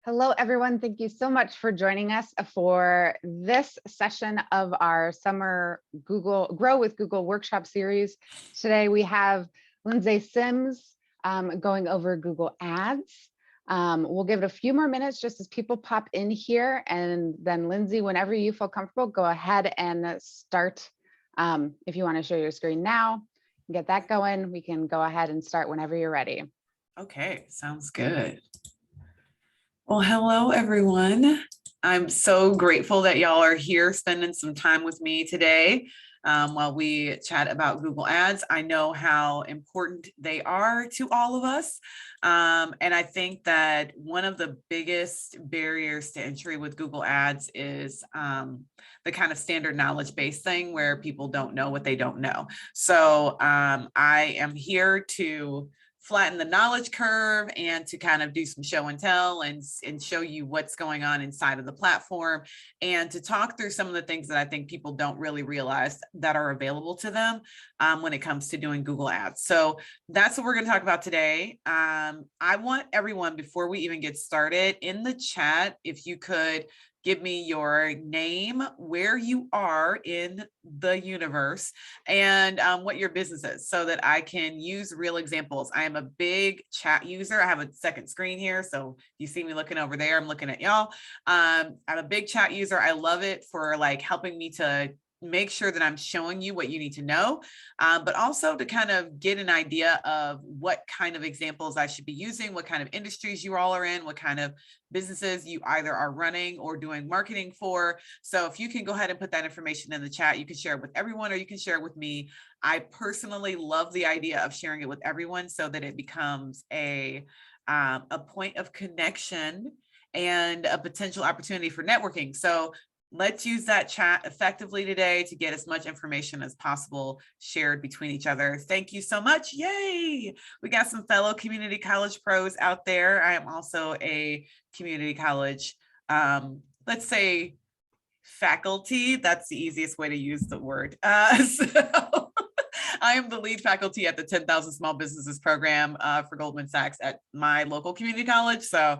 Hello, everyone. Thank you so much for joining us for this session of our summer Google Grow with Google workshop series. Today we have Lindsay Sims going over Google Ads. We'll give it a few more minutes just as people pop in here, and then Lindsay, whenever you feel comfortable, go ahead and start. If you want to share your screen now, get that going. We can go ahead and start whenever you're ready. Okay, sounds good. Well, hello, everyone. I'm so grateful that y'all are here spending some time with me today while we chat about Google Ads. I know how important they are to all of us. And I think that one of the biggest barriers to entry with Google Ads is the kind of standard knowledge-based thing where people don't know what they don't know. So I am here to flatten the knowledge curve and to kind of do some show and tell and show you what's going on inside of the platform and to talk through some of the things that I think people don't really realize that are available to them when it comes to doing Google Ads. So that's what we're going to talk about today. I want everyone, before we even get started, in the chat, if you could give me your name, where you are in the universe, and what your business is so that I can use real examples. I am a big chat user. I have a second screen here. So you see me looking over there, I'm looking at y'all. I'm a big chat user. I love it for like helping me to make sure that I'm showing you what you need to know, but also to kind of get an idea of what kind of examples I should be using, what kind of industries you all are in, what kind of businesses you either are running or doing marketing for. So if you can go ahead and put that information in the chat, you can share it with everyone or you can share it with me. I personally love the idea of sharing it with everyone so that it becomes a point of connection and a potential opportunity for networking. So let's use that chat effectively today to get as much information as possible shared between each other. Thank you so much. Yay! We got some fellow community college pros out there. I am also a community college, let's say faculty. That's the easiest way to use the word. So I am the lead faculty at the 10,000 Small Businesses program for Goldman Sachs at my local community college. So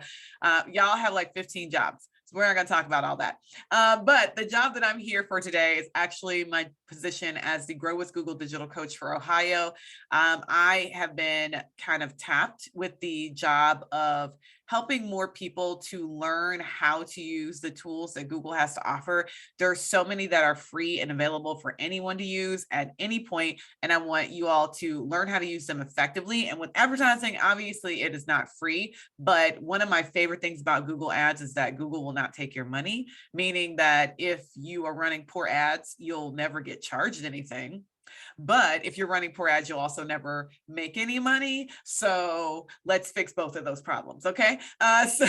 y'all have like 15 jobs. So we're not going to talk about all that. But the job that I'm here for today is actually my position as the Grow with Google Digital Coach for Ohio. I have been kind of tapped with the job of helping more people to learn how to use the tools that Google has to offer. There are so many that are free and available for anyone to use at any point, and I want you all to learn how to use them effectively. And with advertising, obviously it is not free, but one of my favorite things about Google Ads is that Google will not take your money, meaning that if you are running poor ads, you'll never get charged anything. But if you're running poor ads, you'll also never make any money. So let's fix both of those problems, okay? So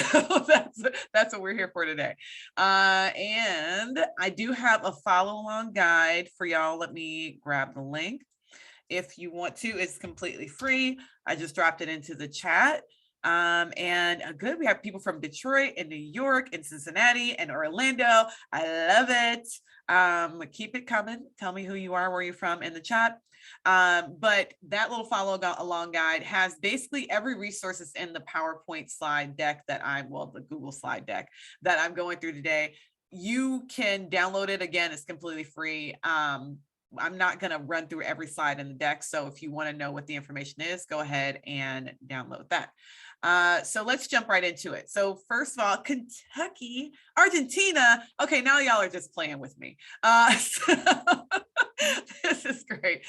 that's what we're here for today. And I do have a follow-along guide for y'all. Let me grab the link. If you want to, it's completely free. I just dropped it into the chat. And good, we have people from Detroit and New York and Cincinnati and Orlando. I love it. Keep it coming. Tell me who you are, where you're from in the chat. But that little follow along guide has basically every resources in the PowerPoint slide deck that the Google slide deck that I'm going through today. You can download it. Again, it's completely free. I'm not going to run through every slide in the deck. So if you want to know what the information is, go ahead and download that. So let's jump right into it. So first of all, Kentucky, Argentina. Okay, now y'all are just playing with me. So this is great.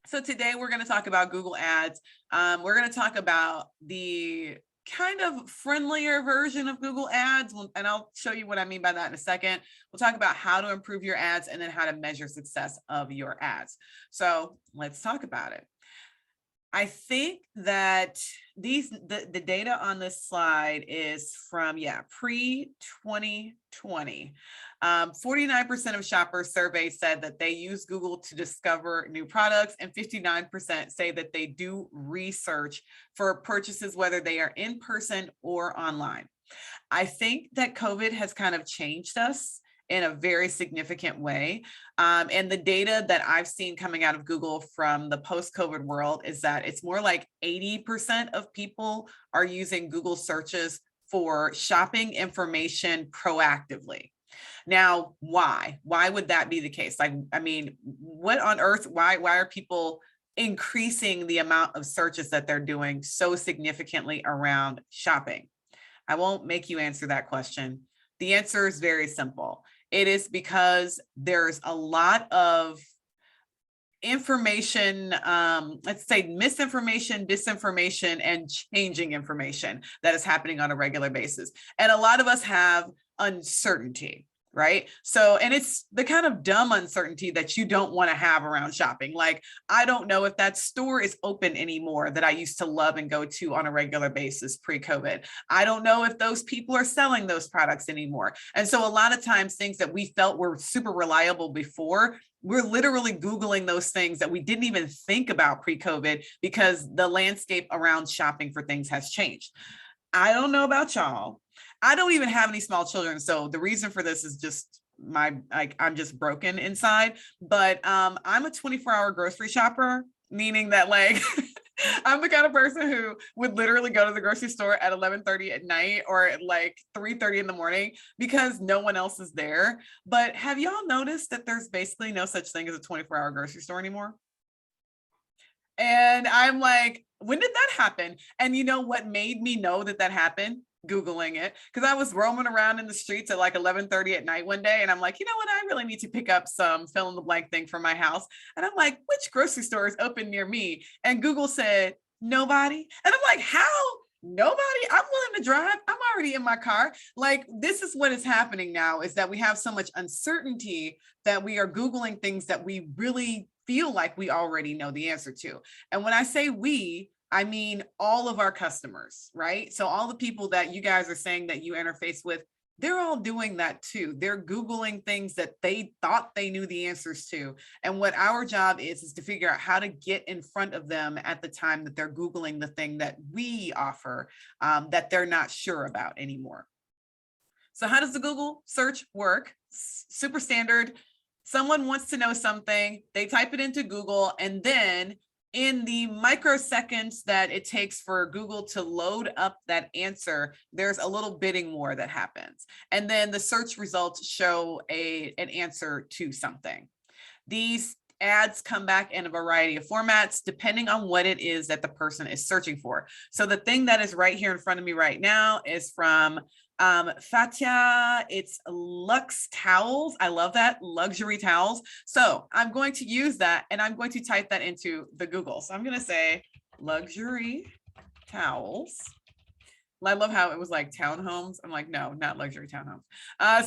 So today we're going to talk about Google Ads. We're going to talk about the kind of friendlier version of Google Ads, and I'll show you what I mean by that in a second. We'll talk about how to improve your ads and then how to measure success of your ads. So let's talk about it. I think that the data on this slide is from, pre-2020. 49% of shoppers surveyed said that they use Google to discover new products, and 59% say that they do research for purchases, whether they are in person or online. I think that COVID has kind of changed us in a very significant way. And the data that I've seen coming out of Google from the post-COVID world is that it's more like 80% of people are using Google searches for shopping information proactively. Now, why? Why would that be the case? Like, I mean, what on earth, why are people increasing the amount of searches that they're doing so significantly around shopping? I won't make you answer that question. The answer is very simple. It is because there's a lot of information, let's say misinformation, disinformation, and changing information that is happening on a regular basis. And a lot of us have uncertainty, right? So, and it's the kind of dumb uncertainty that you don't want to have around shopping. Like, I don't know if that store is open anymore that I used to love and go to on a regular basis pre-COVID. I don't know if those people are selling those products anymore. And so a lot of times things that we felt were super reliable before, we're literally Googling those things that we didn't even think about pre-COVID because the landscape around shopping for things has changed. I don't know about y'all. I don't even have any small children. So the reason for this is just I'm just broken inside, but I'm a 24-hour grocery shopper, meaning that like, I'm the kind of person who would literally go to the grocery store at 11:30 at night or at like 3:30 in the morning because no one else is there. But have y'all noticed that there's basically no such thing as a 24-hour grocery store anymore? And I'm like, when did that happen? And you know what made me know that that happened? Googling it, because I was roaming around in the streets at like 11:30 at night one day. And I'm like, you know what? I really need to pick up some fill in the blank thing for my house. And I'm like, which grocery store is open near me? And Google said, nobody. And I'm like, how? Nobody? I'm willing to drive. I'm already in my car. Like, this is what is happening now, is that we have so much uncertainty that we are Googling things that we really feel like we already know the answer to. And when I say we, I mean all of our customers, right? So all the people that you guys are saying that you interface with, they're all doing that too. They're Googling things that they thought they knew the answers to. And what our job is to figure out how to get in front of them at the time that they're Googling the thing that we offer that they're not sure about anymore. So how does the Google search work? Super standard. Someone wants to know something, they type it into Google, and then in the microseconds that it takes for Google to load up that answer, there's a little bidding war that happens. And then the search results show an answer to something. These ads come back in a variety of formats, depending on what it is that the person is searching for. So the thing that is right here in front of me right now is from Fatia. It's Luxe Towels. I love that, luxury towels. So I'm going to use that and I'm going to type that into the Google. So I'm going to say luxury towels. I love how it was like townhomes. I'm like, no, not luxury townhomes.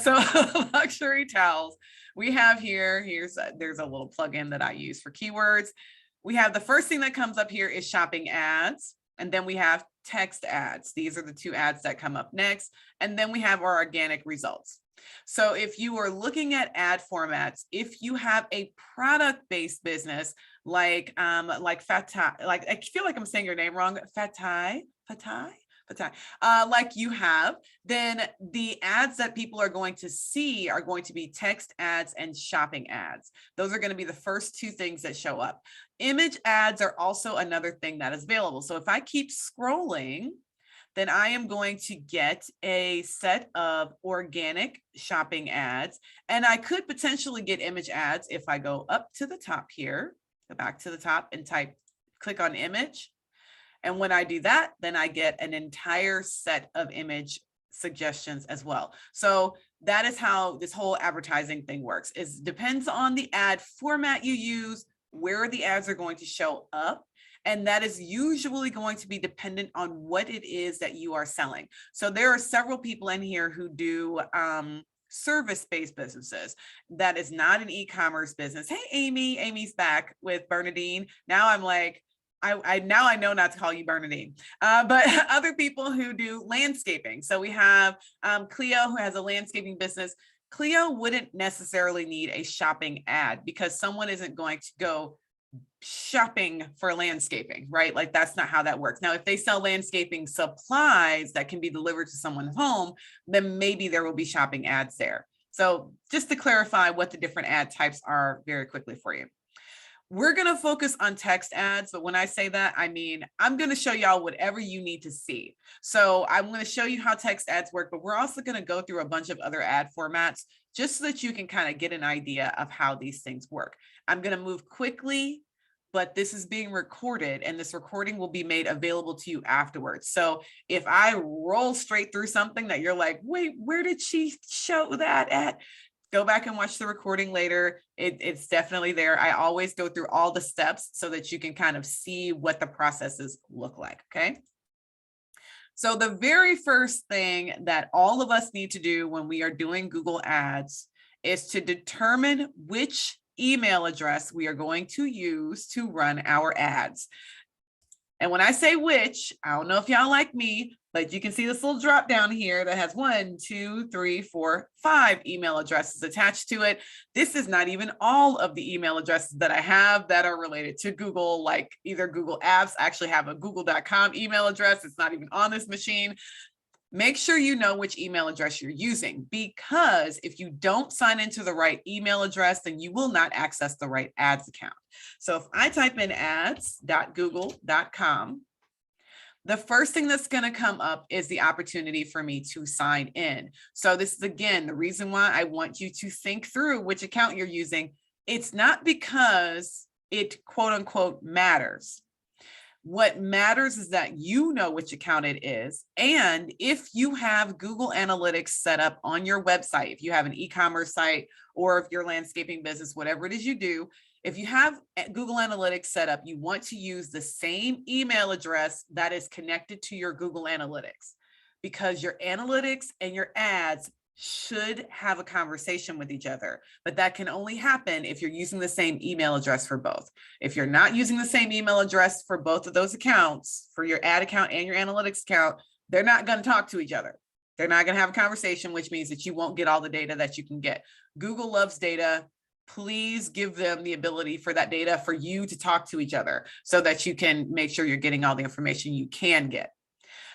So luxury towels. We have there's a little plugin that I use for keywords. We have the first thing that comes up here is shopping ads. And then we have text ads. These are the two ads that come up next. And then we have our organic results. So if you are looking at ad formats, if you have a product-based business like Fatai, like I feel like I'm saying your name wrong, Fatai, like you have, then the ads that people are going to see are going to be text ads and shopping ads. Those are going to be the first two things that show up. Image ads are also another thing that is available. So if I keep scrolling, then I am going to get a set of organic shopping ads, and I could potentially get image ads if I go up to the top here, go back to the top and click on image. And when I do that, then I get an entire set of image suggestions as well. So that is how this whole advertising thing works. It depends on the ad format you use, where the ads are going to show up. And that is usually going to be dependent on what it is that you are selling. So there are several people in here who do service-based businesses. That is not an e-commerce business. Hey, Amy's back with Bernadine. Now I'm like, I know not to call you Bernadine, but other people who do landscaping. So we have Cleo, who has a landscaping business. Cleo wouldn't necessarily need a shopping ad because someone isn't going to go shopping for landscaping, right? Like that's not how that works. Now, if they sell landscaping supplies that can be delivered to someone's home, then maybe there will be shopping ads there. So just to clarify what the different ad types are very quickly for you. We're going to focus on text ads, but when I say that, I mean, I'm going to show y'all whatever you need to see. So I'm going to show you how text ads work, but we're also going to go through a bunch of other ad formats just so that you can kind of get an idea of how these things work. I'm going to move quickly, but this is being recorded and this recording will be made available to you afterwards. So if I roll straight through something that you're like, wait, where did she show that at? Go back and watch the recording later. It's definitely there. I always go through all the steps so that you can kind of see what the processes look like, okay? So the very first thing that all of us need to do when we are doing Google Ads is to determine which email address we are going to use to run our ads. And when I say which, I don't know if y'all like me, but you can see this little drop down here that has 1, 2, 3, 4, 5 email addresses attached to it. This is not even all of the email addresses that I have that are related to Google, like either Google Apps. I actually have a google.com email address. It's not even on this machine. Make sure you know which email address you're using, because if you don't sign into the right email address, then you will not access the right ads account. So if I type in ads.google.com, the first thing that's going to come up is the opportunity for me to sign in. So this is, again, the reason why I want you to think through which account you're using. It's not because it quote unquote matters. What matters is that you know which account it is. And if you have Google Analytics set up on your website, if you have an e-commerce site, or if you're landscaping business, whatever it is you do, if you have Google Analytics set up, you want to use the same email address that is connected to your Google Analytics, because your analytics and your ads should have a conversation with each other, but that can only happen if you're using the same email address for both. If you're not using the same email address for both of those accounts, for your ad account and your analytics account, they're not going to talk to each other. They're not going to have a conversation, which means that you won't get all the data that you can get. Google loves data. Please give them the ability for that data for you to talk to each other so that you can make sure you're getting all the information you can get.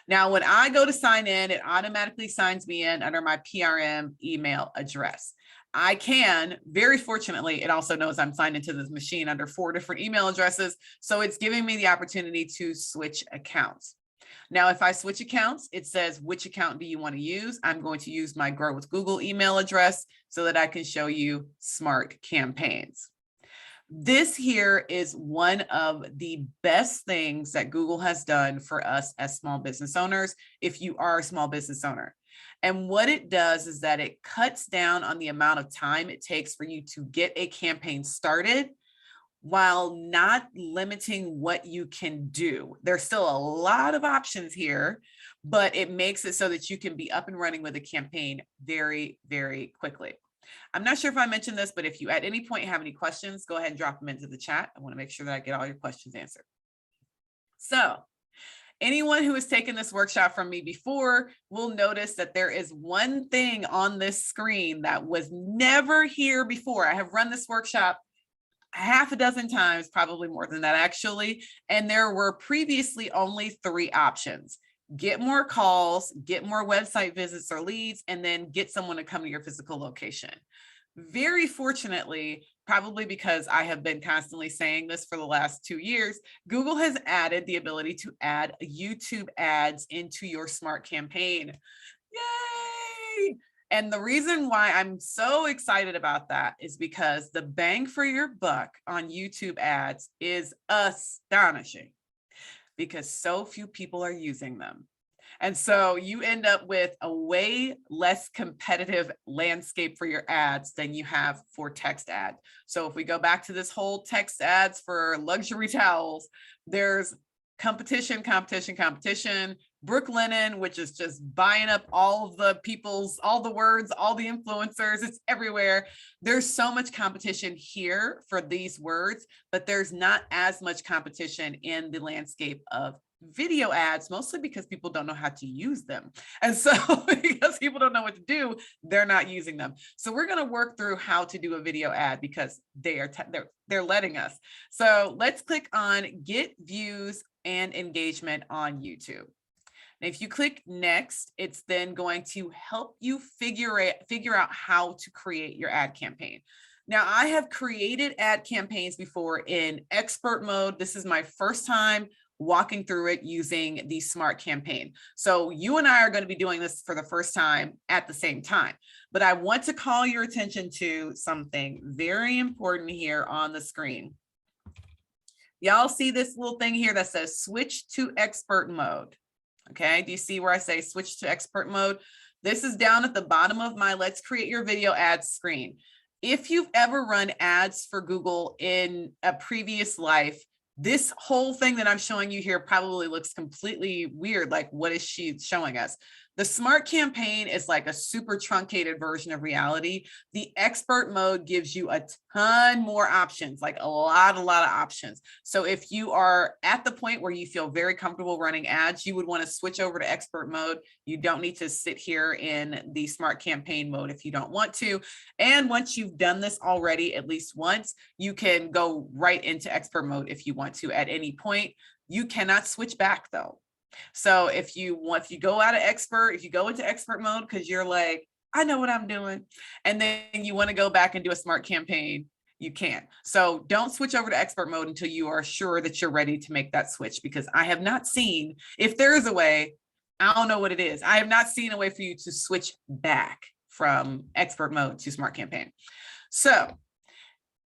Now, when I go to sign in, it automatically signs me in under my PRM email address. I can, very fortunately, it also knows I'm signed into this machine under 4 different email addresses. So it's giving me the opportunity to switch accounts. Now, if I switch accounts, it says, which account do you want to use? I'm going to use my Grow with Google email address so that I can show you smart campaigns. This here is one of the best things that Google has done for us as small business owners, if you are a small business owner. And what it does is that it cuts down on the amount of time it takes for you to get a campaign started, while not limiting what you can do. There's still a lot of options here, but it makes it so that you can be up and running with a campaign very, very quickly. I'm not sure if I mentioned this, but if you at any point have any questions, go ahead and drop them into the chat. I want to make sure that I get all your questions answered. So anyone who has taken this workshop from me before will notice that there is one thing on this screen that was never here before. I have run this workshop half a dozen times, probably more than that actually. And there were previously only 3 options: get more calls, get more website visits or leads, and then get someone to come to your physical location. Very fortunately, probably because I have been constantly saying this for the last 2 years, Google has added the ability to add YouTube ads into your smart campaign. Yay! And the reason why I'm so excited about that is because the bang for your buck on YouTube ads is astonishing, because so few people are using them. And so you end up with a way less competitive landscape for your ads than you have for text ads. So if we go back to this whole text ads for luxury towels, there's competition. Brooklinen, which is just buying up all of the people's, all the words, all the influencers, it's everywhere. There's so much competition here for these words, but there's not as much competition in the landscape of video ads, mostly because people don't know how to use them. And so because people don't know what to do, they're not using them. So we're going to work through how to do a video ad because they're letting us. So let's click on get views and engagement on YouTube. And if you click next, it's then going to help you figure out how to create your ad campaign. Now, I have created ad campaigns before in expert mode. This is my first time walking through it using the Smart Campaign. So you and I are going to be doing this for the first time at the same time, but I want to call your attention to something very important here on the screen. Y'all see this little thing here that says switch to expert mode. Okay, do you see where I say switch to expert mode? This is down at the bottom of my Let's Create Your Video Ads screen. If you've ever run ads for Google in a previous life, this whole thing that I'm showing you here probably looks completely weird. Like, what is she showing us? The Smart Campaign is like a super truncated version of reality. The expert mode gives you a ton more options, like a lot of options. So if you are at the point where you feel very comfortable running ads, you would want to switch over to expert mode. You don't need to sit here in the Smart Campaign mode if you don't want to. And once you've done this already, at least once, you can go right into expert mode if you want to at any point. You cannot switch back though. So if you go out of expert, if you go into expert mode because you're like, I know what I'm doing, and then you want to go back and do a Smart Campaign, you can't. So don't switch over to expert mode until you are sure that you're ready to make that switch, because I have not seen, if there is a way, I don't know what it is. I have not seen a way for you to switch back from expert mode to Smart Campaign. So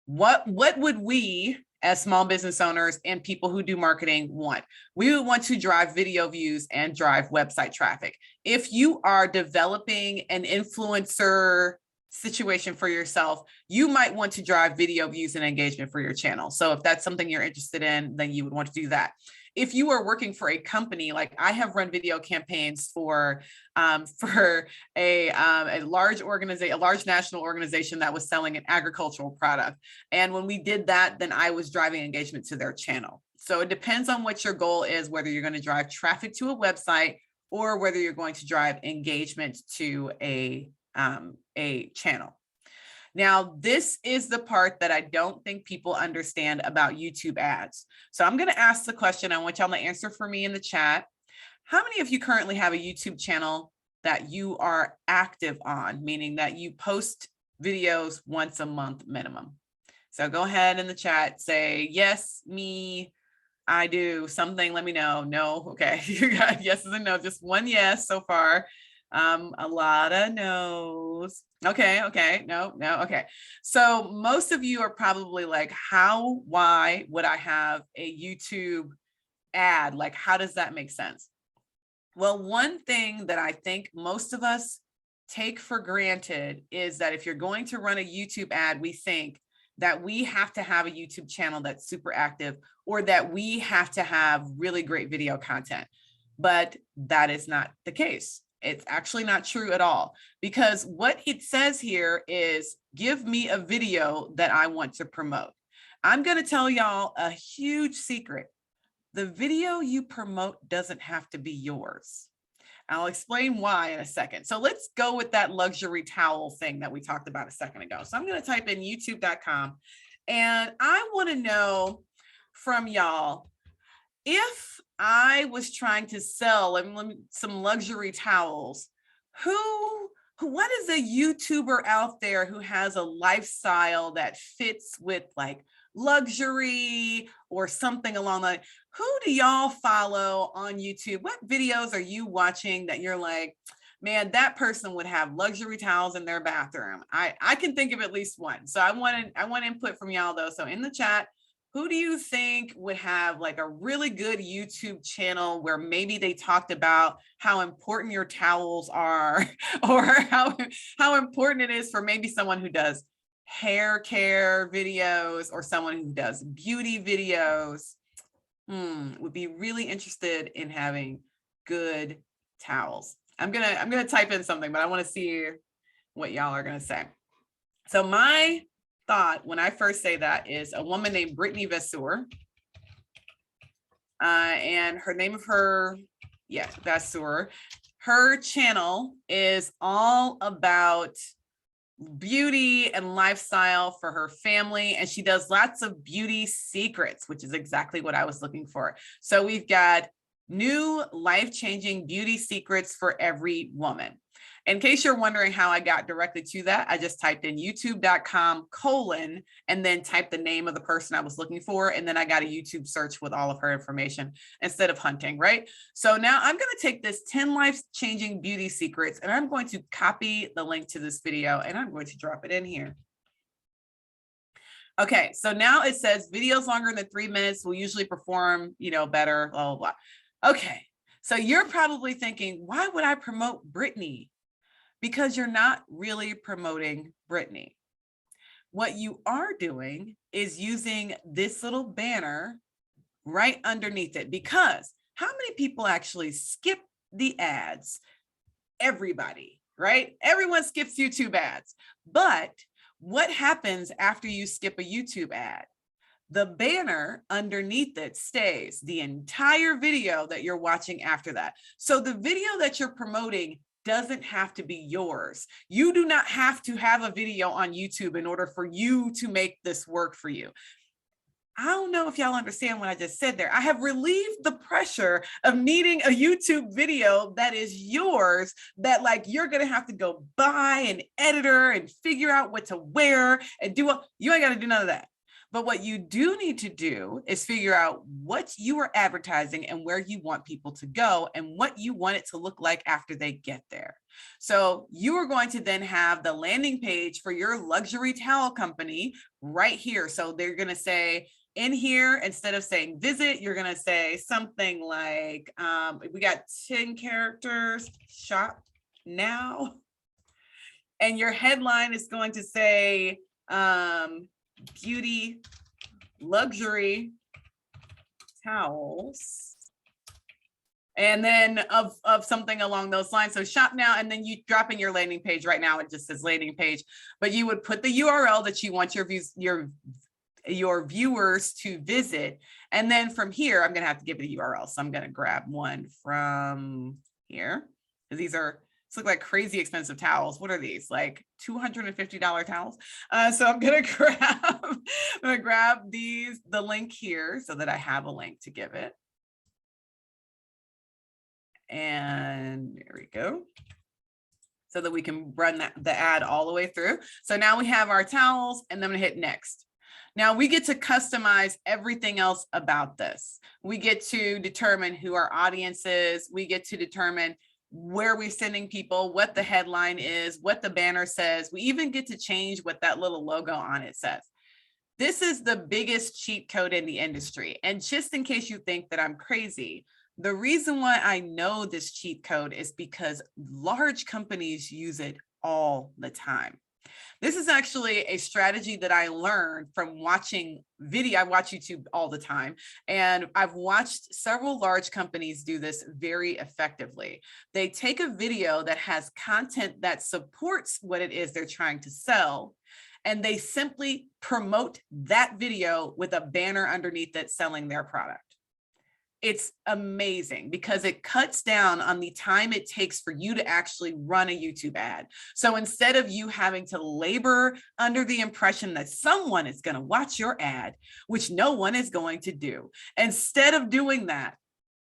what would we as small business owners and people who do marketing want? We would want to drive video views and drive website traffic. If you are developing an influencer situation for yourself, you might want to drive video views and engagement for your channel. So if that's something you're interested in, then you would want to do that. If you are working for a company, like I have run video campaigns for a large organization, a large national organization that was selling an agricultural product. And when we did that, then I was driving engagement to their channel. So it depends on what your goal is, whether you're going to drive traffic to a website or whether you're going to drive engagement to a channel. Now, this is the part that I don't think people understand about YouTube ads. So I'm going to ask the question. I want y'all to answer for me in the chat. How many of you currently have a YouTube channel that you are active on, meaning that you post videos once a month minimum? So go ahead in the chat, say, yes, me, I do something, let me know. No, okay, you got yeses and no, just one yes so far. A lot of no's. Okay, no, okay. So most of you are probably like, why would I have a YouTube ad? Like, how does that make sense? Well, one thing that I think most of us take for granted is that if you're going to run a YouTube ad, we think that we have to have a YouTube channel that's super active, or that we have to have really great video content. But that is not the case. It's actually not true at all, because what it says here is, give me a video that I want to promote. I'm going to tell y'all a huge secret. The video you promote doesn't have to be yours. I'll explain why in a second. So let's go with that luxury towel thing that we talked about a second ago. So I'm going to type in youtube.com, and I want to know from y'all, if I was trying to sell some luxury towels, what is a YouTuber out there who has a lifestyle that fits with like luxury or something along the line? Who do y'all follow on YouTube? What videos are you watching that you're like, man, that person would have luxury towels in their bathroom? I can think of at least one. So I want input from y'all though. So in the chat, who do you think would have like a really good YouTube channel where maybe they talked about how important your towels are, or how important it is for maybe someone who does hair care videos or someone who does beauty videos? Would be really interested in having good towels. I'm gonna type in something, but I want to see what y'all are gonna say. So my thought when I first say that is a woman named Brittany Vasseur, and her name of her, Vasseur. Her channel is all about beauty and lifestyle for her family, and she does lots of beauty secrets, which is exactly what I was looking for. So we've got New life-changing beauty secrets for every woman. In case you're wondering how I got directly to that, I just typed in youtube.com and then typed the name of the person I was looking for. And then I got a YouTube search with all of her information instead of hunting, right? So now I'm going to take this 10 life-changing beauty secrets, and I'm going to copy the link to this video, and I'm going to drop it in here. Okay, so now it says videos longer than 3 minutes will usually perform, better, blah, blah, blah. Okay, so you're probably thinking, why would I promote Brittany? Because you're not really promoting Brittany. What you are doing is using this little banner right underneath it, because how many people actually skip the ads? Everybody, right? Everyone skips YouTube ads. But what happens after you skip a YouTube ad? The banner underneath it stays the entire video that you're watching after that. So the video that you're promoting doesn't have to be yours. You do not have to have a video on YouTube in order for you to make this work for you. I don't know if y'all understand what I just said there. I have relieved the pressure of needing a YouTube video that is yours, that like you're going to have to go buy an editor and figure out what to wear and do. You ain't got to do none of that. But what you do need to do is figure out what you are advertising and where you want people to go and what you want it to look like after they get there. So you are going to then have the landing page for your luxury towel company right here. So they're going to say in here, instead of saying visit, you're going to say something like, we got 10 characters, shop now. And your headline is going to say, beauty luxury towels, and then of something along those lines. So shop now, and then you drop in your landing page. Right now it just says landing page, but you would put the URL that you want your viewers to visit, and then from here I'm gonna have to give it a URL. So I'm gonna grab one from here. These look like crazy expensive towels. What are these? Like $250 towels. So I'm gonna grab the link here so that I have a link to give it. And there we go. So that we can run the ad all the way through. So now we have our towels, and then I'm gonna hit next. Now we get to customize everything else about this. We get to determine who our audience is. We get to determine where we're sending people, what the headline is, what the banner says. We even get to change what that little logo on it says. This is the biggest cheat code in the industry. And just in case you think that I'm crazy, the reason why I know this cheat code is because large companies use it all the time. This is actually a strategy that I learned from watching video. I watch YouTube all the time, and I've watched several large companies do this very effectively. They take a video that has content that supports what it is they're trying to sell, and they simply promote that video with a banner underneath it selling their product. It's amazing because it cuts down on the time it takes for you to actually run a YouTube ad. So instead of you having to labor under the impression that someone is going to watch your ad, which no one is going to do, instead of doing that,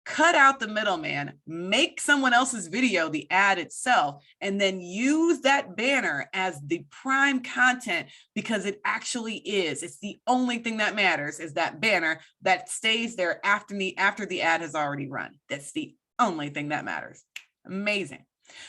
cut out the middleman, make someone else's video the ad itself, and then use that banner as the prime content, because it actually is. It's the only thing that matters, is that banner that stays there after the ad has already run. That's the only thing that matters. Amazing.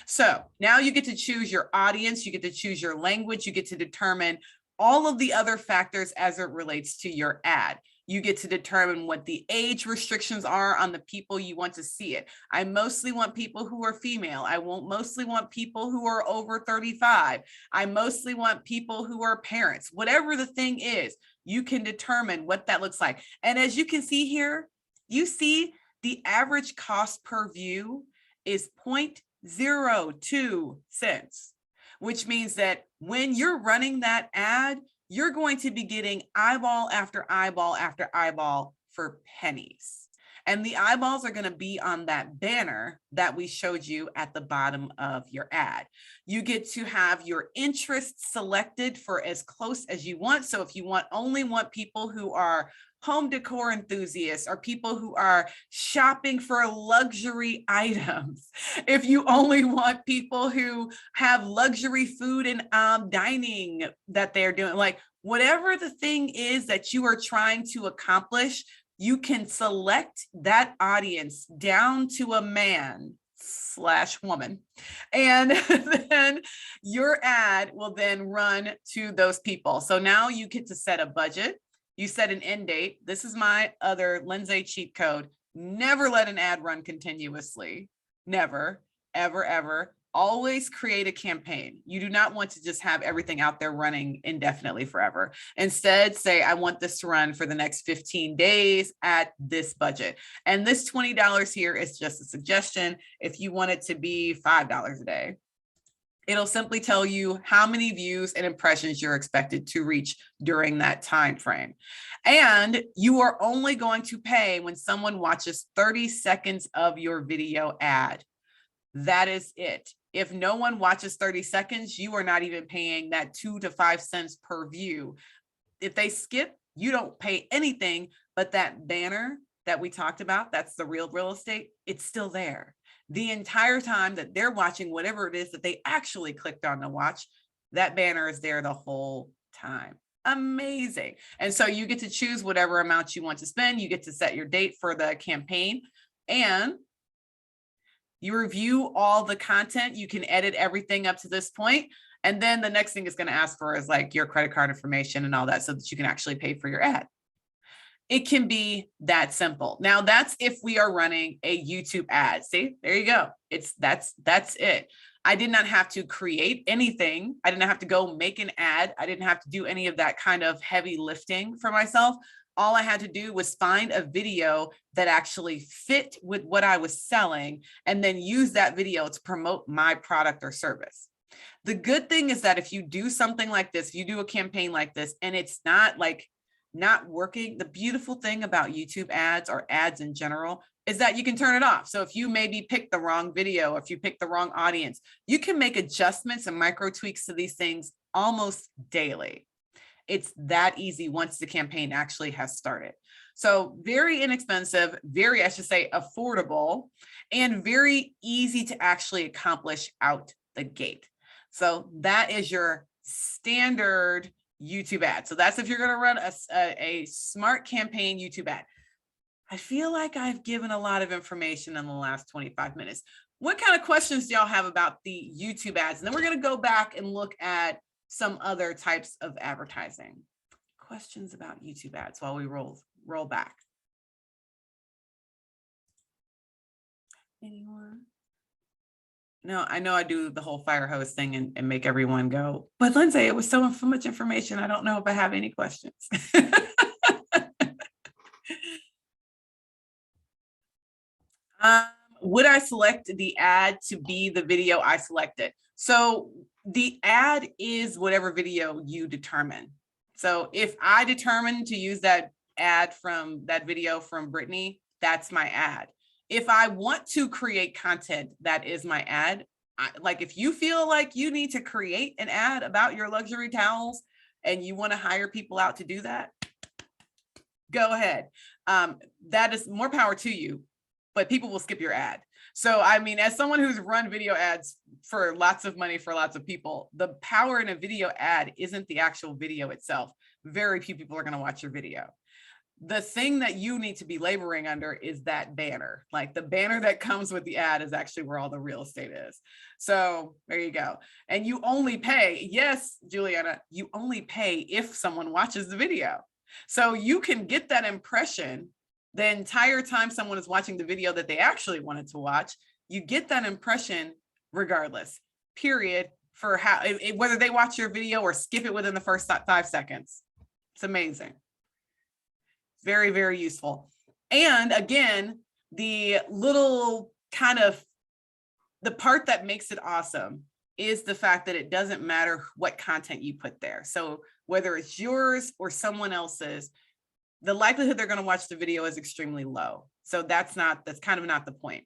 So now you get to choose your audience, you get to choose your language, you get to determine all of the other factors as it relates to your ad. You get to determine what the age restrictions are on the people you want to see it. I mostly want people who are female. I mostly want people who are over 35. I mostly want people who are parents. Whatever the thing is, you can determine what that looks like. And as you can see here, you see the average cost per view is 0.02 cents, which means that when you're running that ad, you're going to be getting eyeball after eyeball after eyeball for pennies. And the eyeballs are going to be on that banner that we showed you at the bottom of your ad. You get to have your interests selected for as close as you want. So if you only want people who are home decor enthusiasts or people who are shopping for luxury items, if you only want people who have luxury food and dining that they're doing, like whatever the thing is that you are trying to accomplish, you can select that audience down to a man / woman. And then your ad will then run to those people. So now you get to set a budget. You set an end date. This is my other Lindsay cheat code. Never let an ad run continuously. Never, ever, ever. Always create a campaign. You do not want to just have everything out there running indefinitely forever. Instead, say, I want this to run for the next 15 days at this budget. And this $20 here is just a suggestion. If you want it to be $5 a day, it'll simply tell you how many views and impressions you're expected to reach during that time frame. And you are only going to pay when someone watches 30 seconds of your video ad. That is it. If no one watches 30 seconds, you are not even paying that 2 to 5 cents per view. If they skip, you don't pay anything, but that banner that we talked about, that's the real estate, it's still there. The entire time that they're watching whatever it is that they actually clicked on to watch, that banner is there the whole time. Amazing. And so you get to choose whatever amount you want to spend. You get to set your date for the campaign, and you review all the content. You can edit everything up to this point. And then the next thing it's going to ask for is like your credit card information and all that so that you can actually pay for your ad. It can be that simple. Now that's if we are running a YouTube ad. See, there you go. That's it. I did not have to create anything. I didn't have to go make an ad. I didn't have to do any of that kind of heavy lifting for myself. All I had to do was find a video that actually fit with what I was selling and then use that video to promote my product or service. The good thing is that if you do something like this, if you do a campaign like this and it's not working, the beautiful thing about YouTube ads or ads in general is that you can turn it off. So if you maybe pick the wrong video, if you pick the wrong audience, you can make adjustments and micro tweaks to these things almost daily. It's that easy once the campaign actually has started. So very inexpensive, I should say affordable, and very easy to actually accomplish out the gate. So that is your standard YouTube ad. So that's if you're going to run a smart campaign YouTube ad. I feel like I've given a lot of information in the last 25 minutes. What kind of questions do y'all have about the YouTube ads? And then we're going to go back and look at some other types of advertising. Questions about YouTube ads while we roll back. Anyone? No, I know I do the whole fire hose thing and make everyone go, but Lindsay, it was so much information. I don't know if I have any questions. Would I select the ad to be the video I selected? So the ad is whatever video you determine. So if I determine to use that ad from that video from Brittany, that's my ad. If I want to create content, that is my ad. Like if you feel like you need to create an ad about your luxury towels and you want to hire people out to do that, go ahead. That is more power to you, but people will skip your ad. So, I mean, as someone who's run video ads for lots of money for lots of people, the power in a video ad isn't the actual video itself. Very few people are going to watch your video. The thing that you need to be laboring under is that banner. Like the banner that comes with the ad is actually where all the real estate is. So there you go. And you only pay, yes, Juliana, you only pay if someone watches the video. So you can get that impression the entire time someone is watching the video that they actually wanted to watch. You get that impression regardless, period, for how, whether they watch your video or skip it within the first 5 seconds. It's amazing. Very, very useful. And again, the little kind of, the part that makes it awesome is the fact that it doesn't matter what content you put there. So whether it's yours or someone else's, the likelihood they're going to watch the video is extremely low. So that's kind of not the point.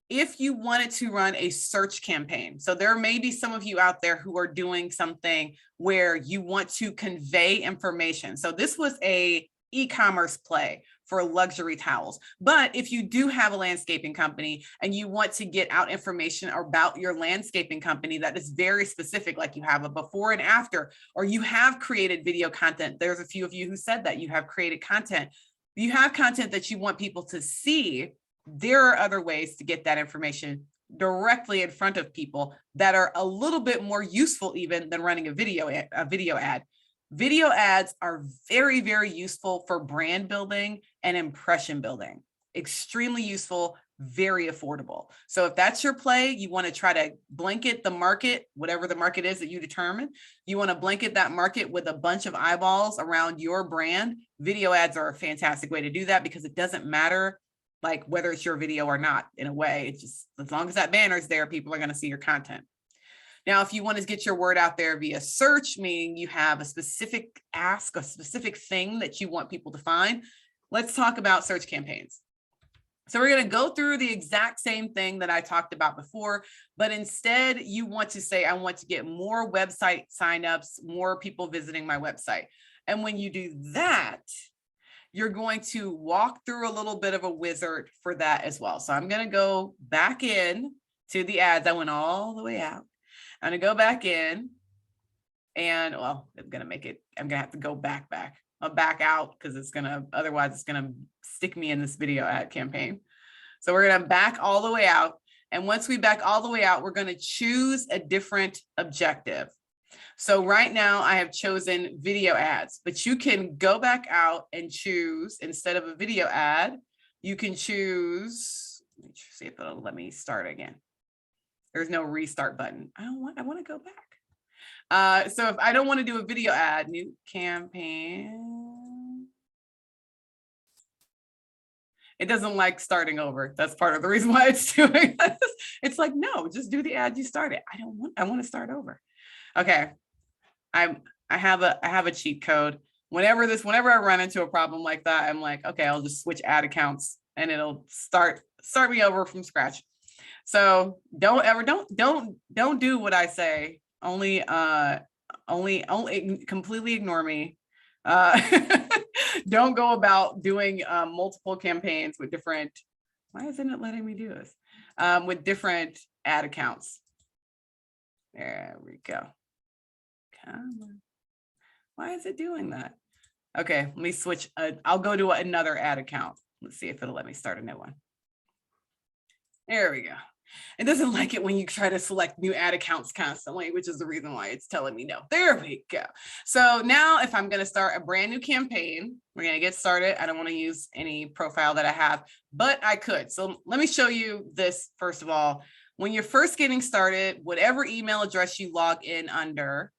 If you wanted to run a search campaign, so there may be some of you out there who are doing something where you want to convey information. So this was a e-commerce play for luxury towels. But if you do have a landscaping company and you want to get out information about your landscaping company that is very specific, like you have a before and after, or you have created video content, there's a few of you who said that you have created content, you have content that you want people to see, there are other ways to get that information directly in front of people that are a little bit more useful even than running a video ad. Video ads are very, very useful for brand building and impression building. Extremely useful, very affordable. So if that's your play, you want to try to blanket the market, whatever the market is that you determine, you want to blanket that market with a bunch of eyeballs around your brand. Video ads are a fantastic way to do that because it doesn't matter like whether it's your video or not. In a way, it's just as long as that banner is there, people are going to see your content. Now, if you want to get your word out there via search, meaning you have a specific ask, a specific thing that you want people to find, let's talk about search campaigns. So we're going to go through the exact same thing that I talked about before, but instead you want to say, I want to get more website signups, more people visiting my website. And when you do that, you're going to walk through a little bit of a wizard for that as well. So I'm going to go back in to the ads. I went all the way out. I'm going to go back in and, well, I'm going to have to go back. I'll back out because otherwise it's going to stick me in this video ad campaign. So we're going to back all the way out. And once we back all the way out, we're going to choose a different objective. So right now I have chosen video ads, but you can go back out and choose, instead of a video ad, you can choose, let me see if it'll let me start again. There's no restart button. I want to go back. So if I don't want to do a video ad, new campaign. It doesn't like starting over. That's part of the reason why it's doing this. It's like, no, just do the ad you started. I want to start over. Okay. I have a cheat code. Whenever I run into a problem like that, I'm like, okay, I'll just switch ad accounts and it'll start me over from scratch. So don't do what I say. Only completely ignore me. Don't go about doing multiple campaigns with different, why isn't it letting me do this? With different ad accounts. There we go. Come on. Why is it doing that? Okay, let me switch. I'll go to another ad account. Let's see if it'll let me start a new one. There we go. It doesn't like it when you try to select new ad accounts constantly, which is the reason why it's telling me no. There we go. So now if I'm going to start a brand new campaign, we're going to get started. I don't want to use any profile that I have, but I could. So let me show you this first of all. When you're first getting started, whatever email address you log in under,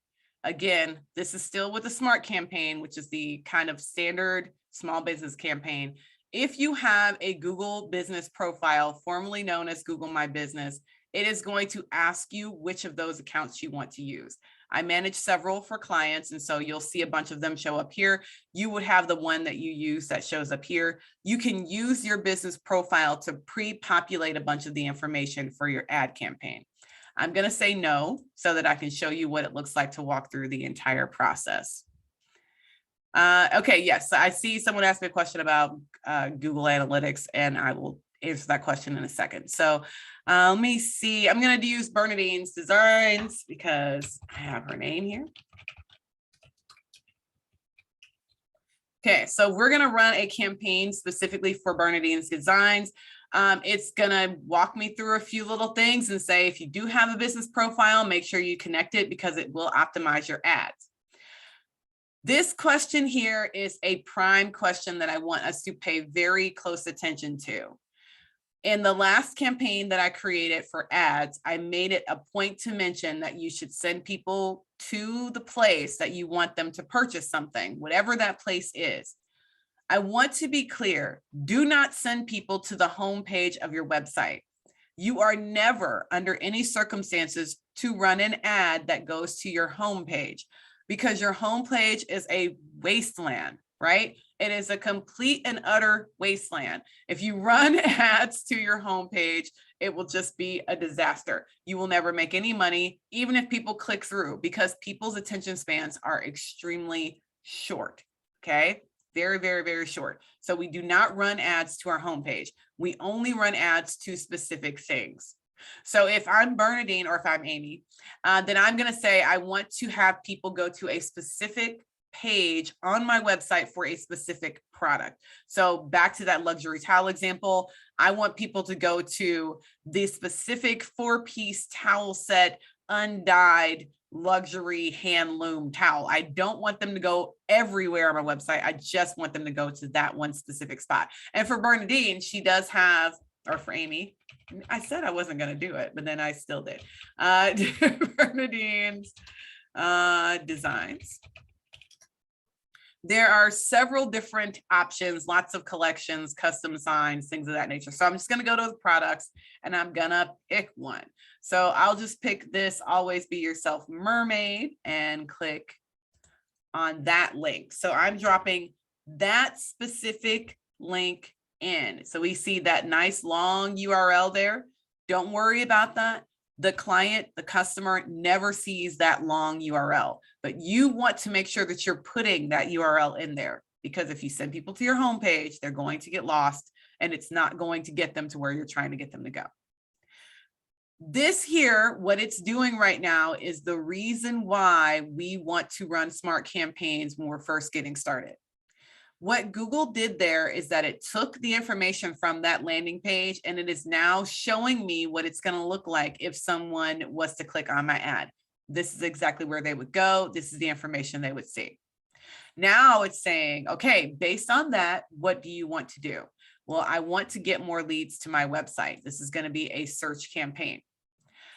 again, this is still with the Smart Campaign, which is the kind of standard small business campaign. If you have a Google business profile, formerly known as Google My Business, it is going to ask you which of those accounts you want to use. I manage several for clients, and so you'll see a bunch of them show up here. You would have the one that you use that shows up here. You can use your business profile to pre-populate a bunch of the information for your ad campaign. I'm going to say no so that I can show you what it looks like to walk through the entire process. Okay, yes, I see someone asked me a question about Google Analytics, and I will answer that question in a second. So let me see. I'm going to use Bernadine's Designs because I have her name here. Okay, so we're going to run a campaign specifically for Bernadine's Designs. It's going to walk me through a few little things and say, if you do have a business profile, make sure you connect it because it will optimize your ads. This question here is a prime question that I want us to pay very close attention to. In the last campaign that I created for ads, I made it a point to mention that you should send people to the place that you want them to purchase something, whatever that place is. I want to be clear, do not send people to the homepage of your website. You are never under any circumstances to run an ad that goes to your homepage, because your homepage is a wasteland, right? It is a complete and utter wasteland. If you run ads to your homepage, it will just be a disaster. You will never make any money, even if people click through, because people's attention spans are extremely short, okay? very, very, very short. So we do not run ads to our homepage. We only run ads to specific things. So if I'm Bernadine or if I'm Amy, then I'm going to say I want to have people go to a specific page on my website for a specific product. So back to that luxury towel example, I want people to go to the specific 4-piece towel set, undyed luxury hand loom towel. I don't want them to go everywhere on my website. I just want them to go to that one specific spot. And for Bernadine, she does have, or for Amy, I said I wasn't going to do it, but then I still did. Bernadine's designs. There are several different options, lots of collections, custom signs, things of that nature. So I'm just going to go to the products and I'm going to pick one. So I'll just pick this Always Be Yourself Mermaid and click on that link. So I'm dropping that specific link in. So we see that nice long URL there. Don't worry about that. The client, the customer never sees that long URL, but you want to make sure that you're putting that URL in there, because if you send people to your homepage, they're going to get lost and it's not going to get them to where you're trying to get them to go. This here, what it's doing right now is the reason why we want to run smart campaigns when we're first getting started. What Google did there is that it took the information from that landing page and it is now showing me what it's going to look like if someone was to click on my ad. This is exactly where they would go. This is the information they would see. Now it's saying, okay, based on that, what do you want to do? Well, I want to get more leads to my website. This is going to be a search campaign.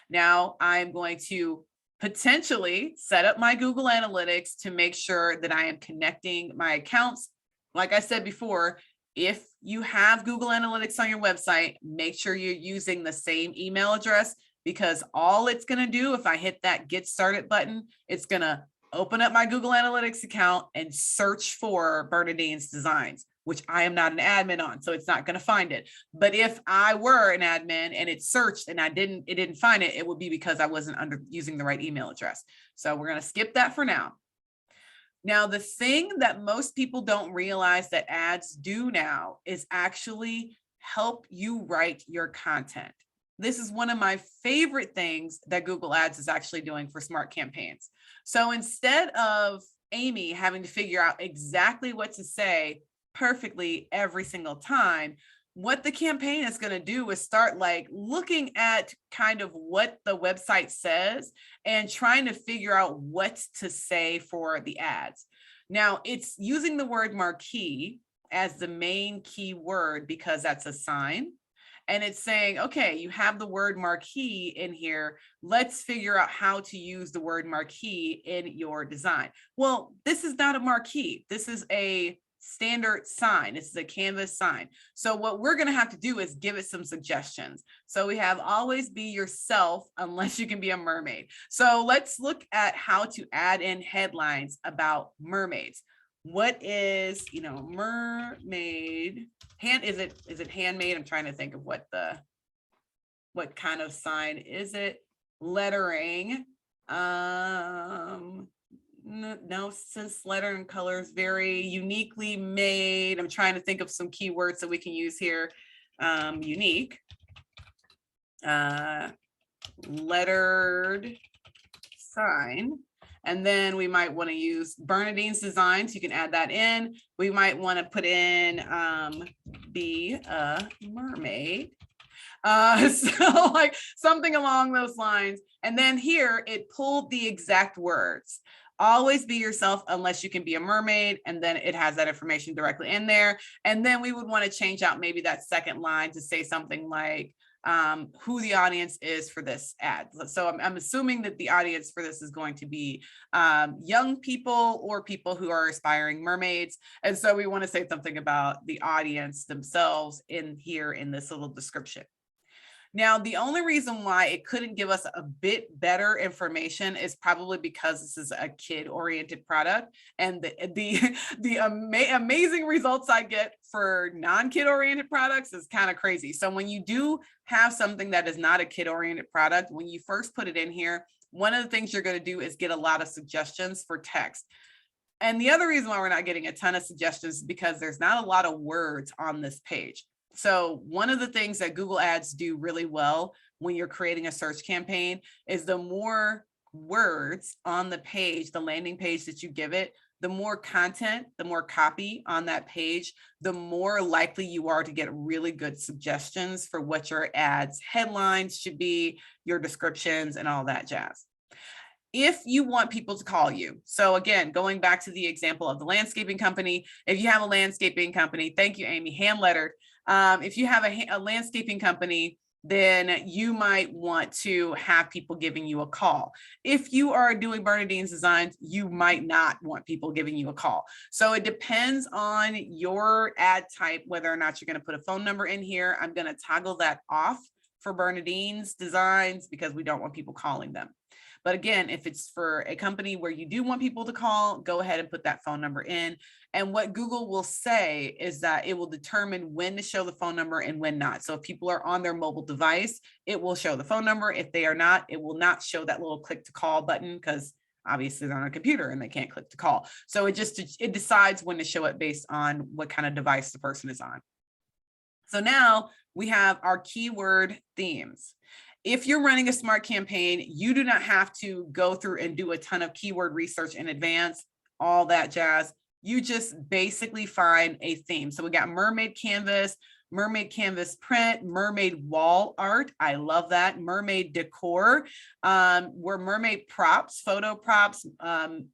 Now I'm going to potentially set up my Google Analytics to make sure that I am connecting my accounts. Like I said before, if you have Google Analytics on your website, make sure you're using the same email address, because all it's going to do if I hit that Get Started button, it's going to open up my Google Analytics account and search for Bernadine's designs, which I am not an admin on, so it's not going to find it. But if I were an admin and it searched and it didn't find it, it would be because I wasn't using the right email address. So we're going to skip that for now. Now, the thing that most people don't realize that ads do now is actually help you write your content. This is one of my favorite things that Google Ads is actually doing for smart campaigns. So instead of Amy having to figure out exactly what to say perfectly every single time, what the campaign is going to do is start like looking at kind of what the website says and trying to figure out what to say for the ads. Now it's using the word marquee as the main key word because that's a sign. And it's saying, okay, you have the word marquee in here. Let's figure out how to use the word marquee in your design. Well, this is not a marquee. This is a standard sign. This is a canvas sign. So what we're going to have to do is give it some suggestions. So we have always be yourself unless you can be a mermaid. So let's look at how to add in headlines about mermaids. What is, mermaid is it handmade? I'm trying to think of what kind of sign is it? Lettering. No, since lettering colors, very uniquely made. I'm trying to think of some keywords that we can use here. Unique, lettered sign. And then we might want to use Bernadine's designs. You can add that in. We might want to put in be a mermaid. So like something along those lines. And then here it pulled the exact words. Always be yourself unless you can be a mermaid. And then it has that information directly in there. And then we would want to change out maybe that second line to say something like who the audience is for this ad. So I'm assuming that the audience for this is going to be young people or people who are aspiring mermaids. And so we want to say something about the audience themselves in here in this little description. Now, the only reason why it couldn't give us a bit better information is probably because this is a kid-oriented product, and the amazing results I get for non-kid-oriented products is kind of crazy. So when you do have something that is not a kid-oriented product, when you first put it in here, one of the things you're going to do is get a lot of suggestions for text. And the other reason why we're not getting a ton of suggestions is because there's not a lot of words on this page. So one of the things that Google Ads do really well when you're creating a search campaign is the more words on the page, the landing page that you give it, the more content, the more copy on that page, the more likely you are to get really good suggestions for what your ads headlines should be, your descriptions, and all that jazz. If you want people to call you. So again, going back to the example of the landscaping company, if you have a landscaping company, thank you, Amy, hand lettered. If you have a landscaping company, then you might want to have people giving you a call. If you are doing Bernadine's Designs, you might not want people giving you a call. So it depends on your ad type, whether or not you're going to put a phone number in here. I'm going to toggle that off for Bernadine's Designs because we don't want people calling them. But again, if it's for a company where you do want people to call, go ahead and put that phone number in. And what Google will say is that it will determine when to show the phone number and when not. So if people are on their mobile device, it will show the phone number. If they are not, it will not show that little click to call button because obviously they're on a computer and they can't click to call. So it decides when to show it based on what kind of device the person is on. So now we have our keyword themes. If you're running a smart campaign, you do not have to go through and do a ton of keyword research in advance, all that jazz. You just basically find a theme. So we got mermaid canvas print, mermaid wall art. I love that. Mermaid decor. We're mermaid props, photo props,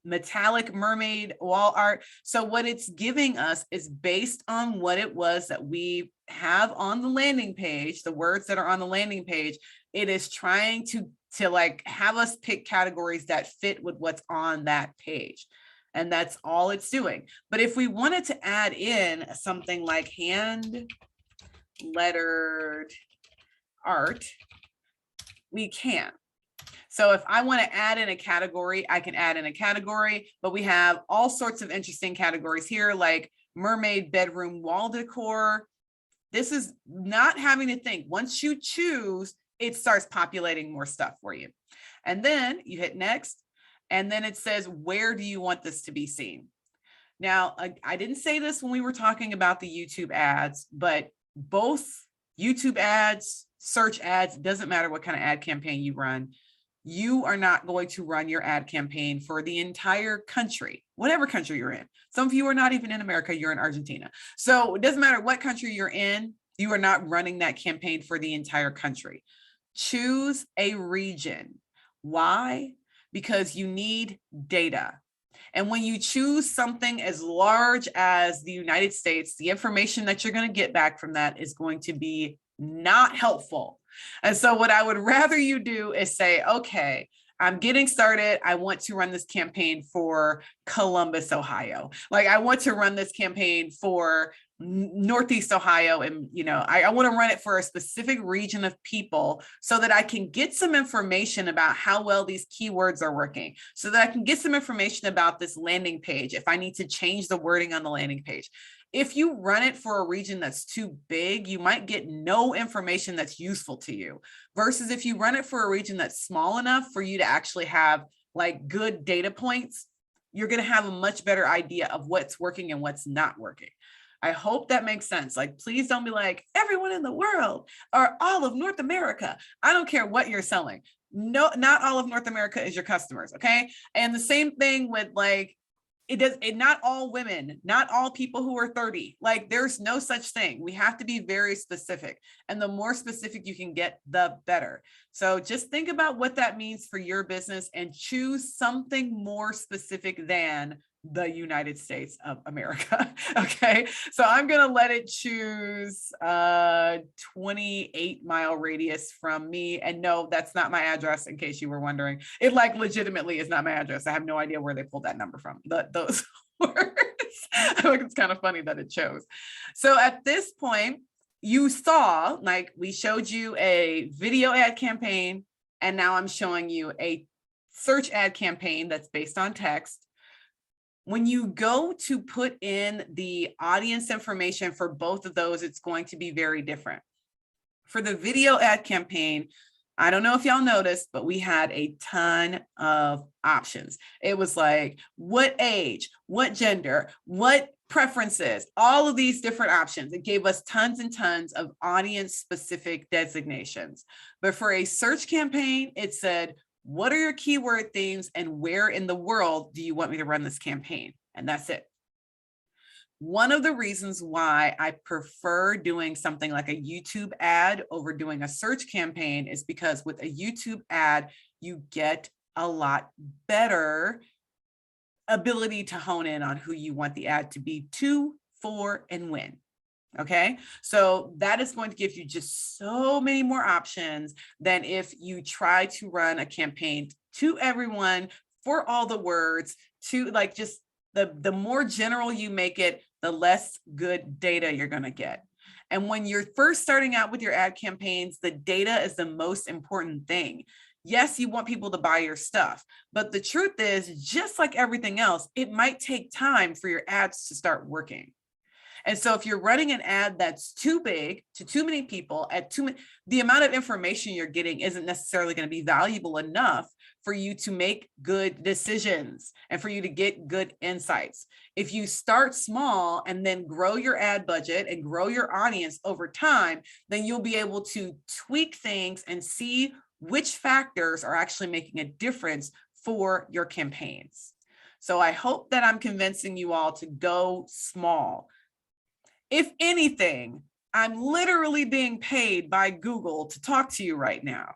metallic mermaid wall art. So what it's giving us is based on what it was that we have on the landing page, the words that are on the landing page. It is trying to like have us pick categories that fit with what's on that page. And that's all it's doing. But if we wanted to add in something like hand lettered art, we can. So if I want to add in a category, I can add in a category, but we have all sorts of interesting categories here, like mermaid bedroom wall decor. This is not having to think. Once you choose, it starts populating more stuff for you. And then you hit next, and then it says, where do you want this to be seen? Now, I didn't say this when we were talking about the YouTube ads, but both YouTube ads, search ads, doesn't matter what kind of ad campaign you run, you are not going to run your ad campaign for the entire country, whatever country you're in. Some of you are not even in America, you're in Argentina. So it doesn't matter what country you're in, you are not running that campaign for the entire country. Choose a region. Why? Because you need data. And when you choose something as large as the United States, the information that you're going to get back from that is going to be not helpful. And so what I would rather you do is say, okay, I'm getting started. I want to run this campaign for Columbus, Ohio. Like I want to run this campaign for Northeast Ohio. And, you know, I want to run it for a specific region of people so that I can get some information about how well these keywords are working, so that I can get some information about this landing page if I need to change the wording on the landing page. If you run it for a region that's too big, you might get no information that's useful to you, versus if you run it for a region that's small enough for you to actually have like good data points, you're going to have a much better idea of what's working and what's not working. I hope that makes sense. Like, please don't be like everyone in the world or all of North America. I don't care what you're selling. No, not all of North America is your customers. Okay. And the same thing with like, not all women, not all people who are 30, like there's no such thing. We have to be very specific, and the more specific you can get, the better. So just think about what that means for your business and choose something more specific than the United States of America. Okay. So I'm going to let it choose 28-mile radius from me. And no, that's not my address, in case you were wondering. It like legitimately is not my address. I have no idea where they pulled that number from. Those words. I think it's kind of funny that it chose. So at this point, you saw, like, we showed you a video ad campaign, and now I'm showing you a search ad campaign that's based on text. When you go to put in the audience information for both of those, it's going to be very different. For the video ad campaign, I don't know if y'all noticed, but we had a ton of options. It was like, what age, what gender, what preferences, all of these different options. It gave us tons and tons of audience specific designations. But for a search campaign, it said, what are your keyword themes and where in the world do you want me to run this campaign? And that's it. One of the reasons why I prefer doing something like a YouTube ad over doing a search campaign is because with a YouTube ad, you get a lot better ability to hone in on who you want the ad to be to, for, and when. Okay, so that is going to give you just so many more options than if you try to run a campaign to everyone for all the words, to like just the more general you make it, the less good data you're going to get. And when you're first starting out with your ad campaigns, the data is the most important thing. Yes, you want people to buy your stuff, but the truth is, just like everything else, it might take time for your ads to start working. And so if you're running an ad that's too big to too many people at too many, the amount of information you're getting isn't necessarily going to be valuable enough for you to make good decisions and for you to get good insights. If you start small and then grow your ad budget and grow your audience over time, then you'll be able to tweak things and see which factors are actually making a difference for your campaigns. So I hope that I'm convincing you all to go small. If anything, I'm literally being paid by Google to talk to you right now.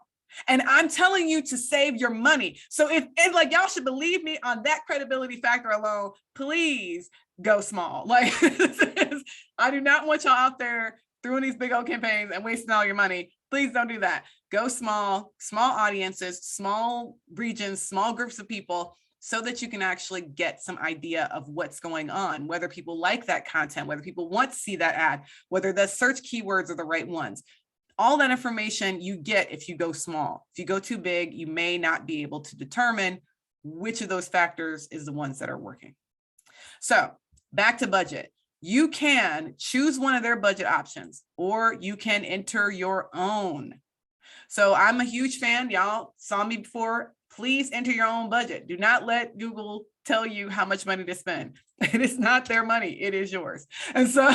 And I'm telling you to save your money. So if like y'all should believe me on that credibility factor alone, please go small. Like I do not want y'all out there doing these big old campaigns and wasting all your money. Please don't do that. Go small, small audiences, small regions, small groups of people, so that you can actually get some idea of what's going on, whether people like that content, whether people want to see that ad, whether the search keywords are the right ones. All that information you get if you go small. If you go too big, you may not be able to determine which of those factors is the ones that are working. So back to budget. You can choose one of their budget options, or you can enter your own. So I'm a huge fan. Y'all saw me before. Please enter your own budget. Do not let Google tell you how much money to spend. It is not their money, it is yours. And so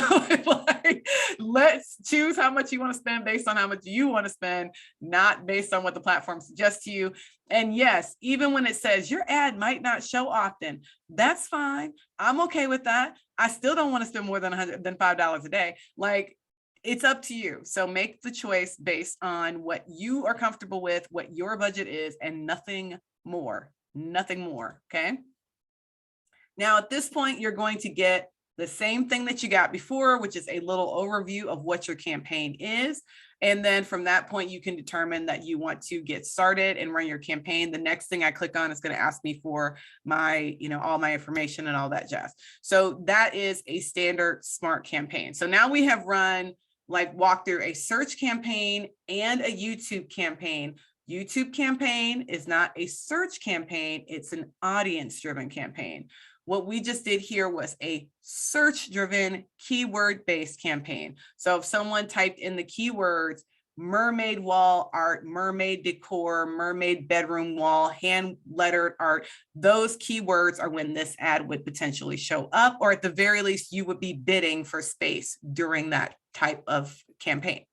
like, let's choose how much you want to spend based on how much you want to spend, not based on what the platform suggests to you. And yes, even when it says your ad might not show often, that's fine. I'm okay with that. I still don't want to spend more than $5 a day. Like, it's up to you. So make the choice based on what you are comfortable with, what your budget is, and nothing more, okay? Now, at this point, you're going to get the same thing that you got before, which is a little overview of what your campaign is. And then from that point, you can determine that you want to get started and run your campaign. The next thing I click on is going to ask me for my, all my information and all that jazz. So that is a standard smart campaign. So now we have run, walk through a search campaign and a YouTube campaign. YouTube campaign is not a search campaign, it's an audience-driven campaign. What we just did here was a search-driven, keyword-based campaign. So if someone typed in the keywords mermaid wall art, mermaid decor, mermaid bedroom wall, hand lettered art, those keywords are when this ad would potentially show up, or at the very least, you would be bidding for space during that type of campaign.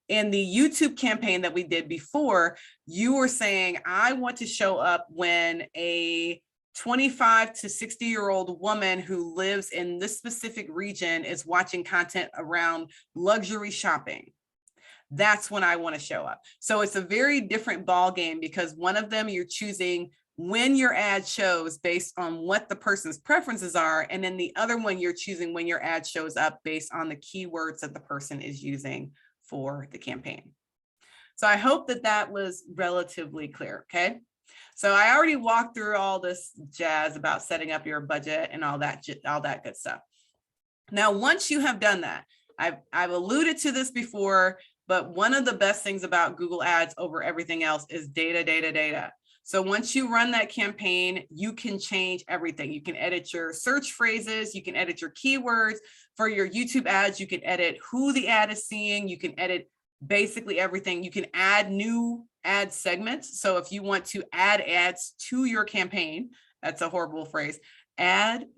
In the YouTube campaign that we did before, you were saying, I want to show up when a 25 to 60-year-old woman who lives in this specific region is watching content around luxury shopping. That's when I want to show up. So it's a very different ball game, because one of them you're choosing when your ad shows based on what the person's preferences are. And then the other one you're choosing when your ad shows up based on the keywords that the person is using for the campaign. So I hope that that was relatively clear. Okay. So I already walked through all this jazz about setting up your budget and all that good stuff. Now, once you have done that, I've alluded to this before, but one of the best things about Google Ads over everything else is data. So once you run that campaign, you can change everything. You can edit your search phrases, you can edit your keywords. For your YouTube ads, you can edit who the ad is seeing, you can edit basically everything. You can add new ad segments. So if you want to add ads to your campaign, that's a horrible phrase,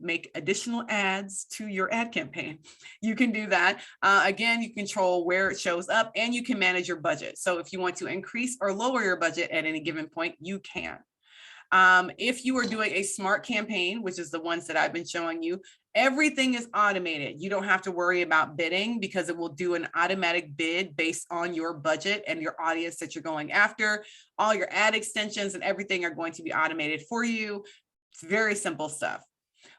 make additional ads to your ad campaign. You can do that. Again, you control where it shows up and you can manage your budget. So if you want to increase or lower your budget at any given point, you can. If you are doing a smart campaign, which is the ones that I've been showing you, everything is automated. You don't have to worry about bidding because it will do an automatic bid based on your budget and your audience that you're going after. All your ad extensions and everything are going to be automated for you. It's very simple stuff.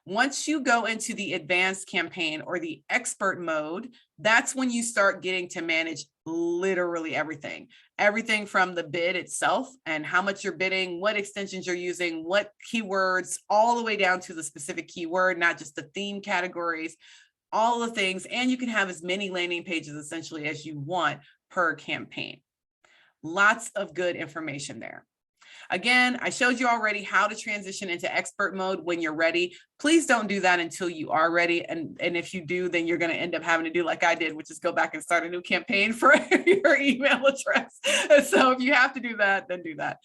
Once you go into the advanced campaign or the expert mode, that's when you start getting to manage literally everything. Everything from the bid itself and how much you're bidding, what extensions you're using, what keywords, all the way down to the specific keyword, not just the theme categories, all the things. And you can have as many landing pages essentially as you want per campaign. Lots of good information there. Again, I showed you already how to transition into expert mode when you're ready. Please don't do that until you are ready. And if you do, then you're going to end up having to do like I did, which is go back and start a new campaign for your email address. So if you have to do that, then do that.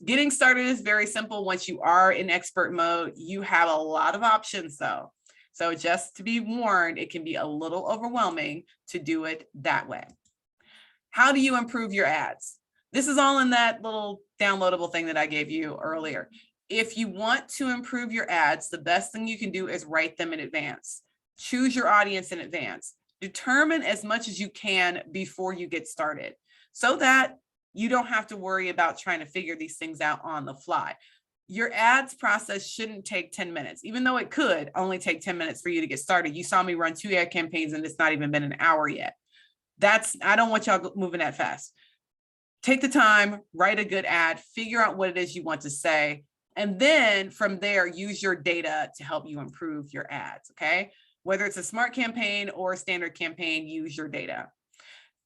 Getting started is very simple. Once you are in expert mode, you have a lot of options though. So just to be warned, it can be a little overwhelming to do it that way. How do you improve your ads? This is all in that little downloadable thing that I gave you earlier. If you want to improve your ads, the best thing you can do is write them in advance. Choose your audience in advance. Determine as much as you can before you get started so that you don't have to worry about trying to figure these things out on the fly. Your ads process shouldn't take 10 minutes, even though it could only take 10 minutes for you to get started. You saw me run 2 ad campaigns and it's not even been an hour yet. I don't want y'all moving that fast. Take the time, write a good ad, figure out what it is you want to say, and then from there, use your data to help you improve your ads, okay? Whether it's a smart campaign or a standard campaign, use your data.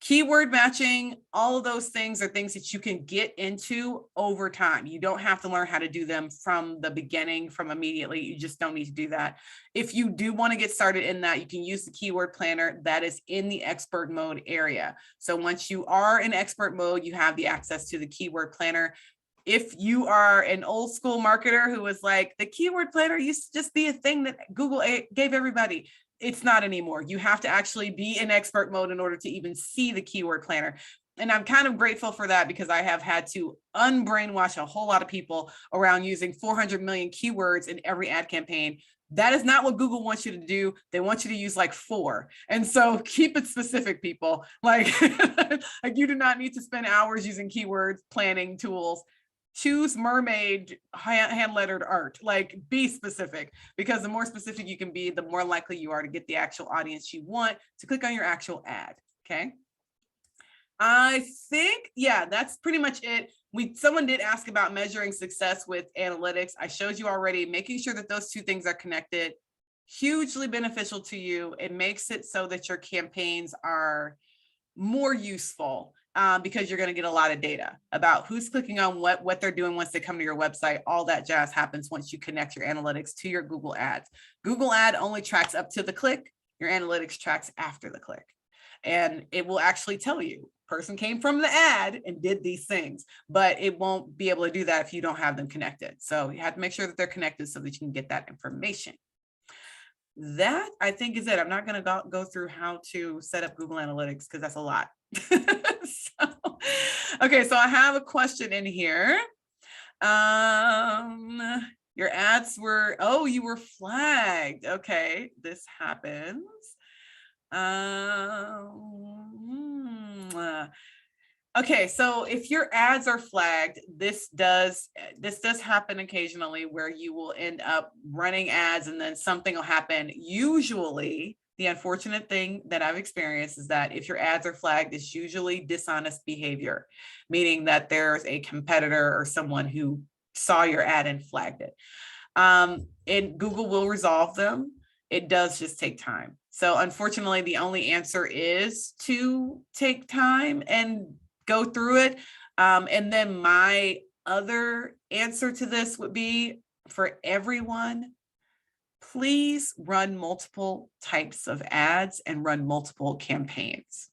Keyword matching, all of those things are things that you can get into over time. You don't have to learn how to do them from the beginning, from immediately. You just don't need to do that. If you do want to get started in that, you can use the keyword planner that is in the expert mode area. So once you are in expert mode, you have the access to the keyword planner. If you are an old school marketer who was like, the keyword planner used to just be a thing that Google gave everybody. It's not anymore. You have to actually be in expert mode in order to even see the keyword planner. And I'm kind of grateful for that because I have had to unbrainwash a whole lot of people around using 400 million keywords in every ad campaign. That is not what Google wants you to do. They want you to use like 4. And so keep it specific, people. Like, like you do not need to spend hours using keywords planning tools. Choose mermaid hand lettered art, like be specific, because the more specific you can be, the more likely you are to get the actual audience you want to click on your actual ad. Okay. I think, yeah, that's pretty much it. Someone did ask about measuring success with analytics. I showed you already, making sure that those 2 things are connected, hugely beneficial to you. It makes it so that your campaigns are more useful. Because you're going to get a lot of data about who's clicking on what they're doing once they come to your website. All that jazz happens once you connect your analytics to your Google ads. Google ad only tracks up to the click. Your analytics tracks after the click. And it will actually tell you, person came from the ad and did these things, but it won't be able to do that if you don't have them connected. So you have to make sure that they're connected so that you can get that information. That I think is it. I'm not going to go through how to set up Google Analytics because that's a lot. Okay, so I have a question in here. Your ads were, you were flagged. Okay, this happens. Okay, so if your ads are flagged, this does happen occasionally where you will end up running ads and then something will happen. Usually, the unfortunate thing that I've experienced is that if your ads are flagged, it's usually dishonest behavior, meaning that there's a competitor or someone who saw your ad and flagged it. And Google will resolve them. It does just take time. So unfortunately, the only answer is to take time and go through it. And then my other answer to this would be for everyone, please run multiple types of ads and run multiple campaigns.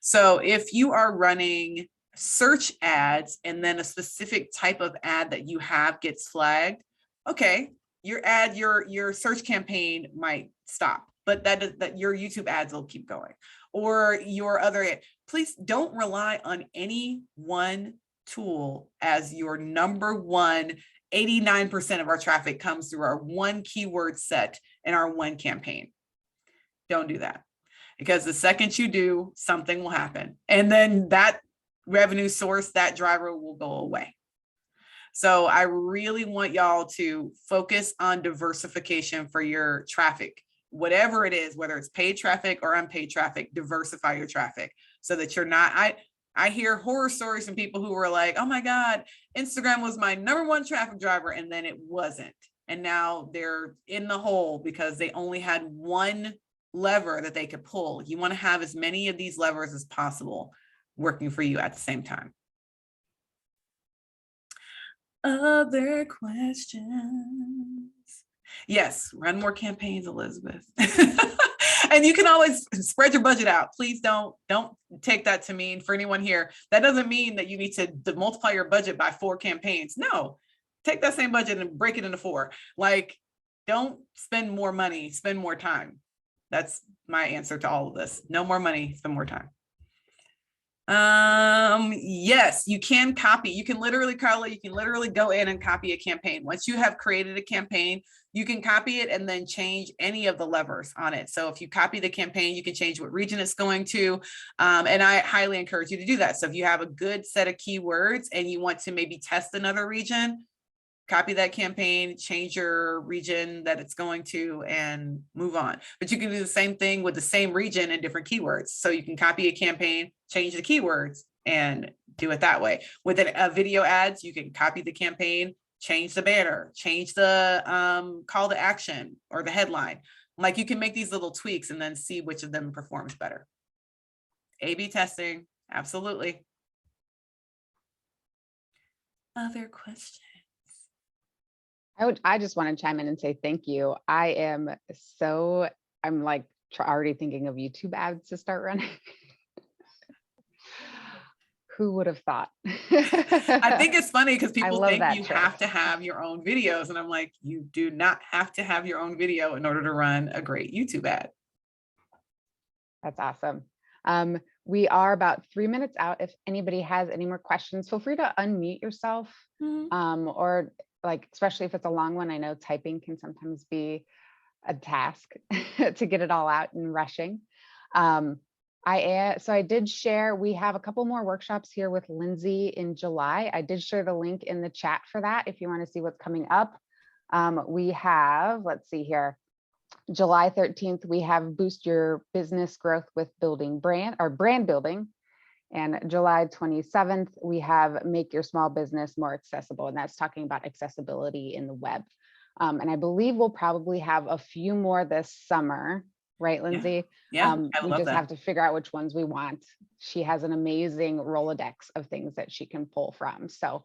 So if you are running search ads and then a specific type of ad that you have gets flagged, okay, your search campaign might stop, but that your YouTube ads will keep going, or your other ad. Please don't rely on any one tool as your number one. 89% of our traffic comes through our one keyword set in our one campaign. Don't do that, because the second you do, something will happen, and then that revenue source, that driver will go away. So I really want y'all to focus on diversification for your traffic, whatever it is, whether it's paid traffic or unpaid traffic. Diversify your traffic so that you're not, I hear horror stories from people who were like, oh my God, Instagram was my number one traffic driver, and then it wasn't. And now they're in the hole because they only had one lever that they could pull. You want to have as many of these levers as possible working for you at the same time. Other questions? Yes, run more campaigns, Elizabeth. And you can always spread your budget out. Please don't take that to mean, for anyone here, that doesn't mean that you need to multiply your budget by 4 campaigns. No, take that same budget and break it into 4. Like, don't spend more money, spend more time. That's my answer to all of this. No more money, spend more time. Yes, you can copy. You can literally, Carla, you can literally go in and copy a campaign. Once you have created a campaign, you can copy it and then change any of the levers on it. So if you copy the campaign, you can change what region it's going to. And I highly encourage you to do that. So if you have a good set of keywords and you want to maybe test another region, copy that campaign, change your region that it's going to, and move on. But you can do the same thing with the same region and different keywords. So you can copy a campaign, change the keywords, and do it that way. With a video ads, you can copy the campaign, change the banner, change the call to action or the headline. Like, you can make these little tweaks and then see which of them performs better. A/B testing, absolutely. Other questions? I just want to chime in and say thank you. I'm like already thinking of YouTube ads to start running. Who would have thought? I think it's funny because people think you trick. have to have your own videos. And I'm like, you do not have to have your own video in order to run a great YouTube ad. That's awesome. We are about 3 minutes out. If anybody has any more questions, feel free to unmute yourself. Or like, especially if it's a long one, I know typing can sometimes be a task to get it all out and rushing. So I did share, we have a couple more workshops here with Lindsay in July. I did share the link in the chat for that if you want to see what's coming up. We have, let's see here, July 13th, we have Boost Your Business Growth with Building Brand, or Brand Building. And July 27th, we have Make Your Small Business More Accessible, and that's talking about accessibility in the web. And I believe we'll probably have a few more this summer, right, Lindsay? Yeah, I we love just that. have to figure out which ones we want. She has an amazing Rolodex of things that she can pull from. So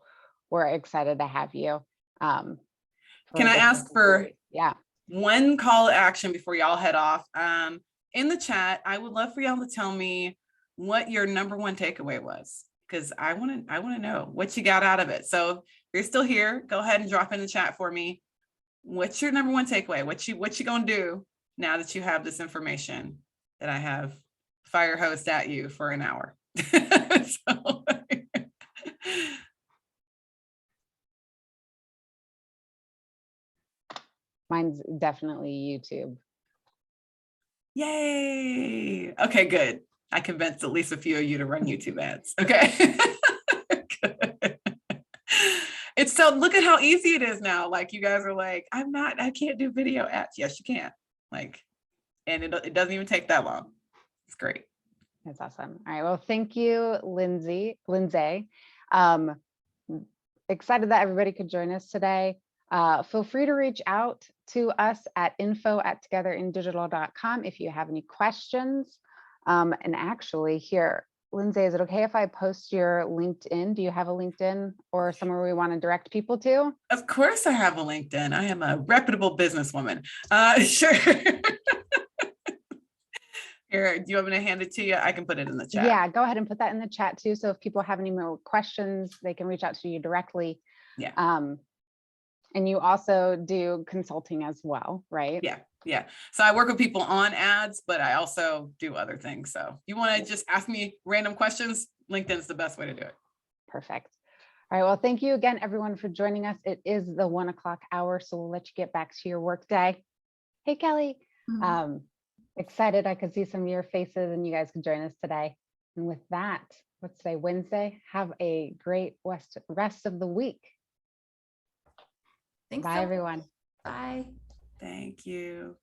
we're excited to have you. Can I ask for one call to action before y'all head off? In the chat, I would love for y'all to tell me what your number one takeaway was, because I want to know what you got out of it. So if you're still here, go ahead and drop in the chat for me. What's your number one takeaway? What you gonna do now that you have this information that I have fire hosed at you for an hour? So, mine's definitely YouTube. Yay. Okay, good. I convinced at least a few of you to run YouTube ads. Okay. Good. It's so, look at how easy it is now. Like, you guys are like, I can't do video ads. Yes, you can. Like, and it doesn't even take that long. It's great. That's awesome. All right. Well, thank you, Lindsay. Excited that everybody could join us today. Feel free to reach out to us at info@togetherindigital.com if you have any questions. And actually here, Lindsay, is it okay if I post your LinkedIn? Do you have a LinkedIn or somewhere we want to direct people to? Of course I have a LinkedIn. I am a reputable businesswoman. Sure. Here, do you want me to hand it to you? I can put it in the chat. Yeah, go ahead and put that in the chat too. So if people have any more questions, they can reach out to you directly. Yeah. And you also do consulting as well, right? Yeah. Yeah. So I work with people on ads, but I also do other things. So if you want to just ask me random questions, LinkedIn's the best way to do it. Perfect. All right. Well, thank you again, everyone, for joining us. It is the 1 o'clock hour, so we'll let you get back to your work day. Hey, Kelly. Excited I could see some of your faces and you guys could join us today. And with that, what's today, Wednesday? Have a great rest of the week. Thanks. Bye, everyone. Bye. Thank you.